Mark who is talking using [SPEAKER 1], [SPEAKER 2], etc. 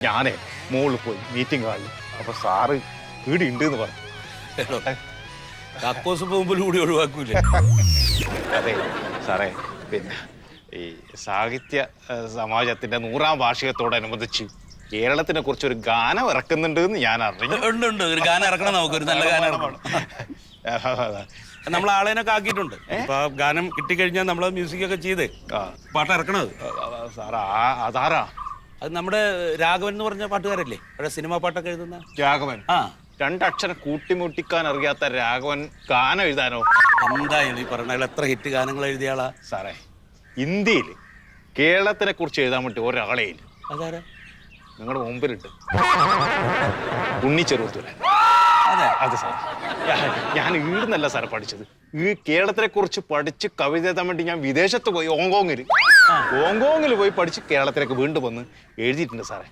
[SPEAKER 1] ഞാനേ മോളിൽ പോയി മീറ്റിംഗ് ഹാളിൽ അപ്പൊ സാറ് വീട് ഉണ്ട് എന്ന് പറഞ്ഞു.
[SPEAKER 2] കക്കോസ് പോകുമ്പോൾ കൂടി ഒഴിവാക്കൂലേ?
[SPEAKER 1] അതെ സാറേ, പിന്നെ ഈ സാഹിത്യ സമാജത്തിന്റെ 100ാം വാർഷികത്തോടനുബന്ധിച്ച് കേരളത്തിനെ കുറിച്ച് ഒരു ഗാനം ഇറക്കുന്നുണ്ട് എന്ന് ഞാൻ അറിഞ്ഞു.
[SPEAKER 2] ഉണ്ട് ഒരു ഗാനം ഇറക്കണം, നമുക്കൊരു നല്ല ഗാനം ഇറക്കണം. നമ്മൾ ആളേനൊക്കെ ആക്കിയിട്ടുണ്ട്. അപ്പൊ ആ ഗാനം കിട്ടിക്കഴിഞ്ഞാൽ നമ്മൾ മ്യൂസിക് ഒക്കെ ചെയ്ത് പാട്ട് ഇറക്കണത്.
[SPEAKER 1] സാറാ അതാരാ?
[SPEAKER 2] അത് നമ്മുടെ രാഘവൻ എന്ന് പറഞ്ഞ പാട്ടുകാരല്ലേ, അവിടെ സിനിമാ പാട്ടൊക്കെ എഴുതുന്ന
[SPEAKER 1] രാഘവൻ.
[SPEAKER 2] ആ,
[SPEAKER 1] രണ്ടക്ഷരം കൂട്ടിമുട്ടിക്കാൻ അറിയാത്ത രാഘവൻ ഗാനം എഴുതാനോ?
[SPEAKER 2] എന്തായാലും ഈ പറഞ്ഞ എത്ര ഹിറ്റ് ഗാനങ്ങൾ എഴുതിയ ആളാ
[SPEAKER 1] സാറേ. ഇന്ത്യയിൽ കേരളത്തിനെ കുറിച്ച് എഴുതാൻ വേണ്ടി ഒരാളെ ഇല്ല.
[SPEAKER 2] അതാരാ?
[SPEAKER 1] നിങ്ങളുടെ മുമ്പിലുണ്ട്, ഉണ്ണിച്ചെറുത്തൂരൻ.
[SPEAKER 2] അതെ
[SPEAKER 1] അത് സാർ, ഞാൻ ഈടുന്നല്ല സാറേ പഠിച്ചത്. ഈ കേരളത്തിനെ കുറിച്ച് പഠിച്ച് കവിത എഴുതാൻ വേണ്ടി ഞാൻ വിദേശത്ത് പോയി, ഹോങ്കോങ്ങിൽ പോയി പഠിച്ച് കേരളത്തിലേക്ക് വീണ്ടും വന്ന് എഴുതിയിട്ടുണ്ട് സാറേ.